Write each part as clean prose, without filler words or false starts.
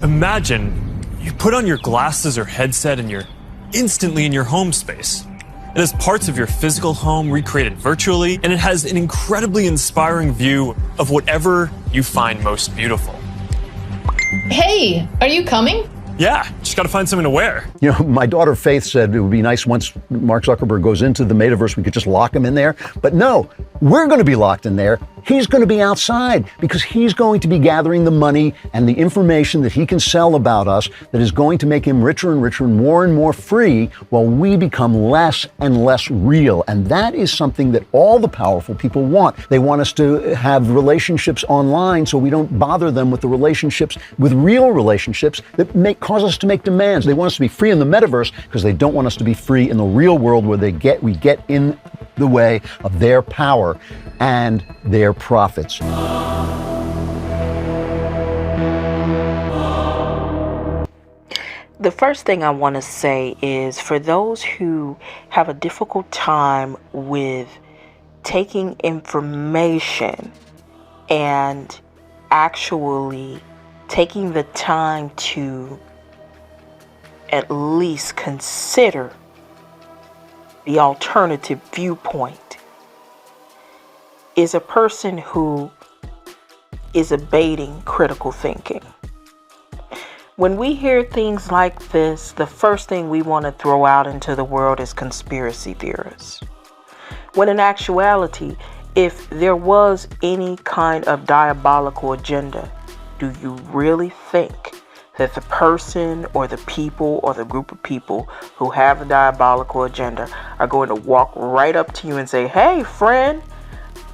Imagine you put on your glasses or headset and you're instantly in your home space. It has parts of your physical home recreated virtually, and it has an incredibly inspiring view of whatever you find most beautiful. Hey, are you coming? Yeah, just gotta find something to wear. You know, my daughter Faith said it would be nice once Mark Zuckerberg goes into the metaverse, we could just lock him in there. But no, we're going to be locked in there. He's going to be outside because he's going to be gathering the money and the information that he can sell about us that is going to make him richer and richer and more free while we become less and less real. And that is something that all the powerful people want. They want us to have relationships online so we don't bother them with the relationships, with real relationships that cause us to make demands. They want us to be free in the metaverse because they don't want us to be free in the real world where we get in the way of their power and their profits. The first thing I want to say is for those who have a difficult time with taking information and actually taking the time to at least consider the alternative viewpoint, is a person who is abating critical thinking. When we hear things like this, the first thing we want to throw out into the world is conspiracy theorists. When in actuality, if there was any kind of diabolical agenda, do you really think that the person or the people or the group of people who have a diabolical agenda are going to walk right up to you and say, "Hey, friend,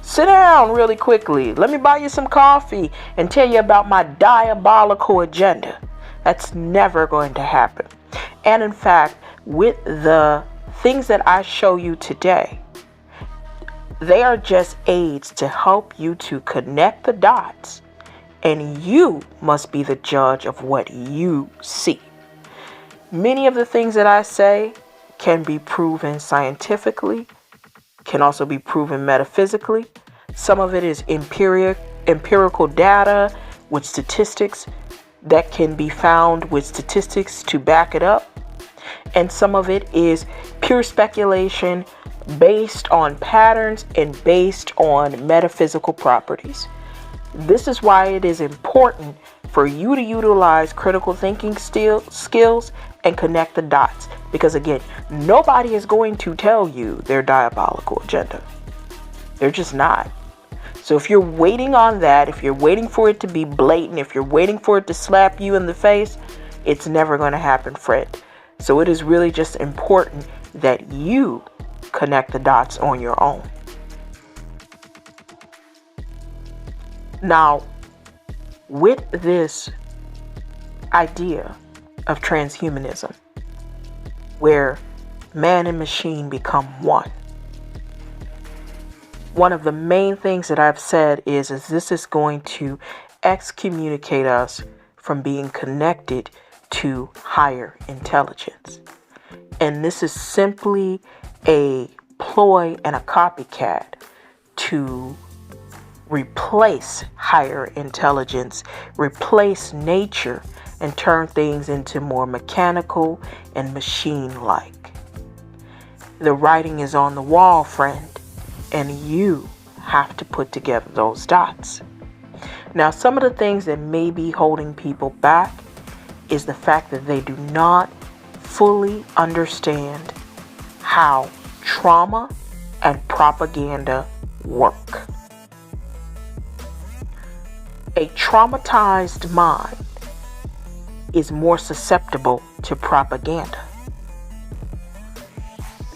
sit down really quickly. Let me buy you some coffee and tell you about my diabolical agenda"? That's never going to happen. And in fact, with the things that I show you today, they are just aids to help you to connect the dots. And you must be the judge of what you see. Many of the things that I say can be proven scientifically, can also be proven metaphysically. Some of it is empirical data with statistics that can be found with statistics to back it up. And some of it is pure speculation based on patterns and based on metaphysical properties. This is why it is important for you to utilize critical thinking skills and connect the dots. Because again, nobody is going to tell you their diabolical agenda. They're just not. So if you're waiting on that, if you're waiting for it to be blatant, if you're waiting for it to slap you in the face, it's never going to happen, friend. So it is really just important that you connect the dots on your own. Now, with this idea of transhumanism, where man and machine become one of the main things that I've said is this is going to excommunicate us from being connected to higher intelligence. And this is simply a ploy and a copycat to replace higher intelligence, replace nature, and turn things into more mechanical and machine-like. The writing is on the wall, friend, and you have to put together those dots. Now, some of the things that may be holding people back is the fact that they do not fully understand how trauma and propaganda work. A traumatized mind is more susceptible to propaganda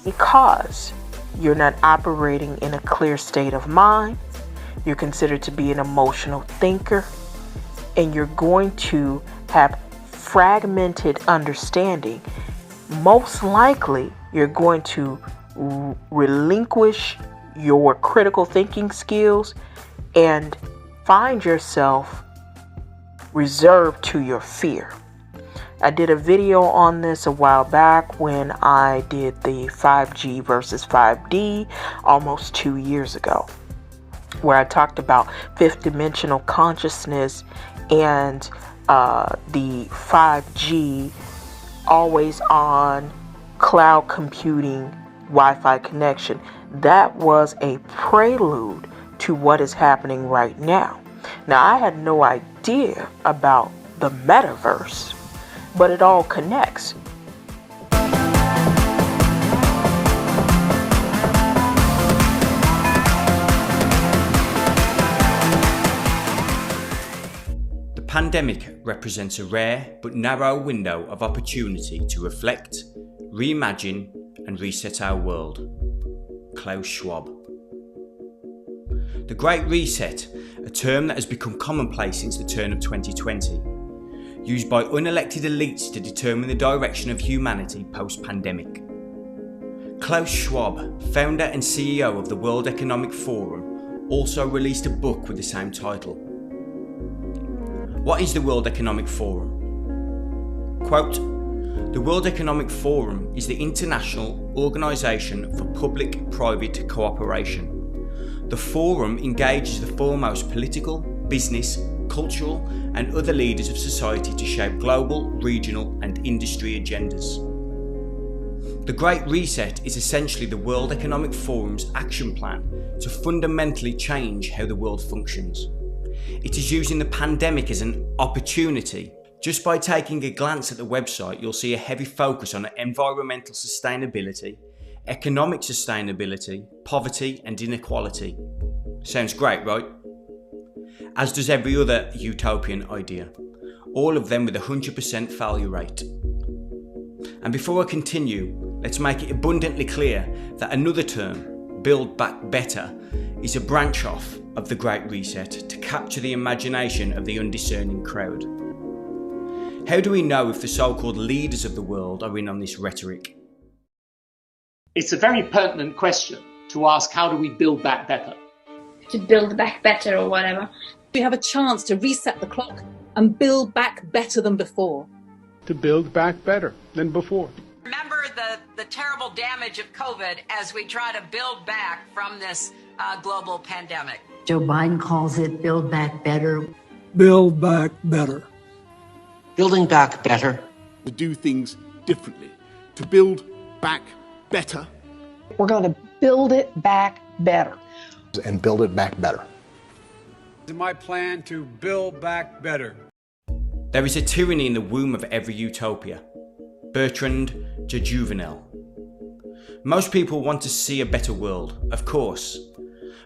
because you're not operating in a clear state of mind. You're considered to be an emotional thinker, and you're going to have fragmented understanding. Most likely, you're going to relinquish your critical thinking skills and find yourself reserved to your fear. I did a video on this a while back when I did the 5G versus 5D almost 2 years ago, where I talked about fifth dimensional consciousness and the 5G, always on cloud computing Wi-Fi connection. That was a prelude to what is happening right now. Now, I had no idea about the Metaverse, but it all connects. The pandemic represents a rare but narrow window of opportunity to reflect, reimagine, and reset our world. Klaus Schwab. The Great Reset, a term that has become commonplace since the turn of 2020, used by unelected elites to determine the direction of humanity post-pandemic. Klaus Schwab, founder and CEO of the World Economic Forum, also released a book with the same title. What is the World Economic Forum? Quote, "The World Economic Forum is the international organisation for public-private cooperation. The forum engages the foremost political, business, cultural and other leaders of society to shape global, regional and industry agendas. The Great Reset is essentially the World Economic Forum's action plan to fundamentally change how the world functions. It is using the pandemic as an opportunity. Just by taking a glance at the website, you'll see a heavy focus on environmental sustainability, economic sustainability, poverty and inequality. Sounds great, right? As does every other utopian idea, all of them with a 100% failure rate. And before I continue, let's make it abundantly clear that another term, Build Back Better, is a branch off of the Great Reset to capture the imagination of the undiscerning crowd. How do we know if the so-called leaders of the world are in on this rhetoric? It's a very pertinent question to ask, how do we build back better? To build back better or whatever. We have a chance to reset the clock and build back better than before. To build back better than before. Remember the terrible damage of COVID as we try to build back from this global pandemic. Joe Biden calls it Build Back Better. Build back better. Building back better. To do things differently. To build back better. We're going to build it back better. And build it back better. It's my plan to build back better. There is a tyranny in the womb of every utopia. Bertrand Juvenel. Most people want to see a better world, of course.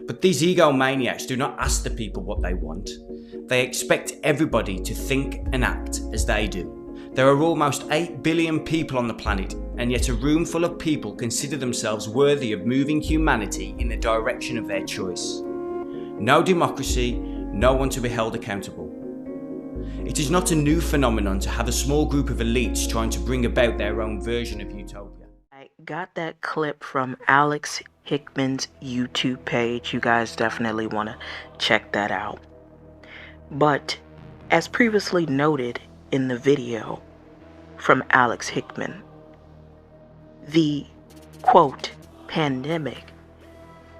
But these egomaniacs do not ask the people what they want. They expect everybody to think and act as they do. There are almost 8 billion people on the planet, and yet a room full of people consider themselves worthy of moving humanity in the direction of their choice. No democracy, no one to be held accountable. It is not a new phenomenon to have a small group of elites trying to bring about their own version of utopia. I got that clip from Alex Hickman's YouTube page. You guys definitely want to check that out. But as previously noted in the video from Alex Hickman, the quote pandemic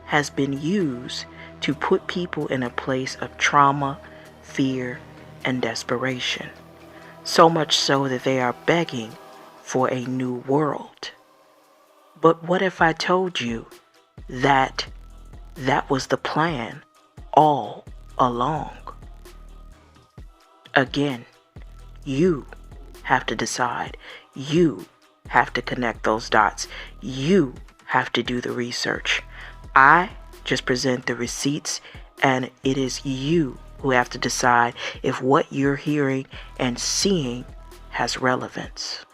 has been used to put people in a place of trauma, fear, and desperation. So much so that they are begging for a new world. But what if I told you that that was the plan all along? Again, you have to decide. You have to connect those dots. You have to do the research. I just present the receipts, and it is you who have to decide if what you're hearing and seeing has relevance.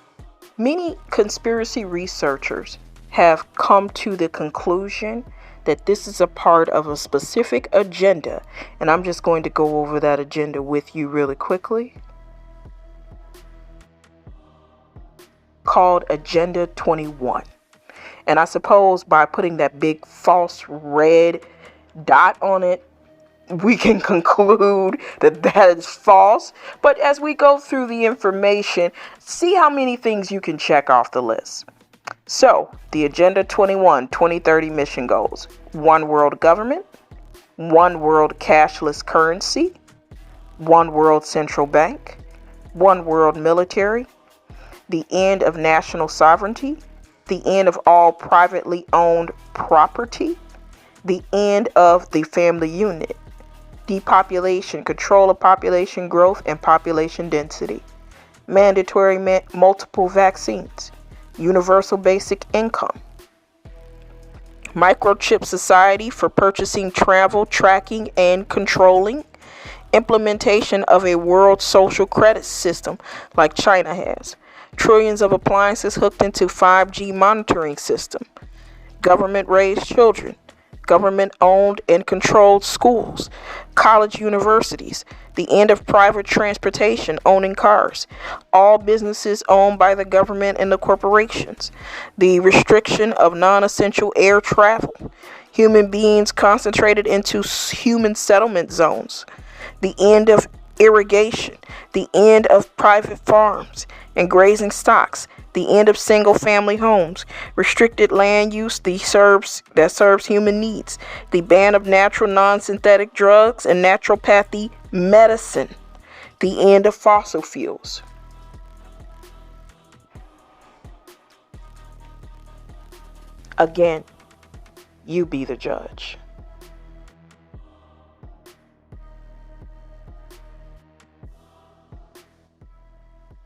Many conspiracy researchers have come to the conclusion that this is a part of a specific agenda, and I'm just going to go over that agenda with you really quickly. Called Agenda 21. And I suppose by putting that big false red dot on it, we can conclude that that is false. But as we go through the information, see how many things you can check off the list. So, the Agenda 21 2030 mission goals: one world government, one world cashless currency, one world central bank, one world military, the end of national sovereignty, the end of all privately owned property, the end of the family unit, depopulation, control of population growth and population density, mandatory multiple vaccines, universal basic income, microchip society for purchasing, travel, tracking, and controlling, implementation of a world social credit system like China has, trillions of appliances hooked into 5G monitoring system, government-raised children, government-owned and controlled schools, college universities, the end of private transportation owning cars, all businesses owned by the government and the corporations, the restriction of non-essential air travel, human beings concentrated into human settlement zones, the end of irrigation, the end of private farms and grazing stocks, the end of single-family homes, restricted land use that serves human needs, the ban of natural non-synthetic drugs and naturopathy medicine, the end of fossil fuels. Again, you be the judge.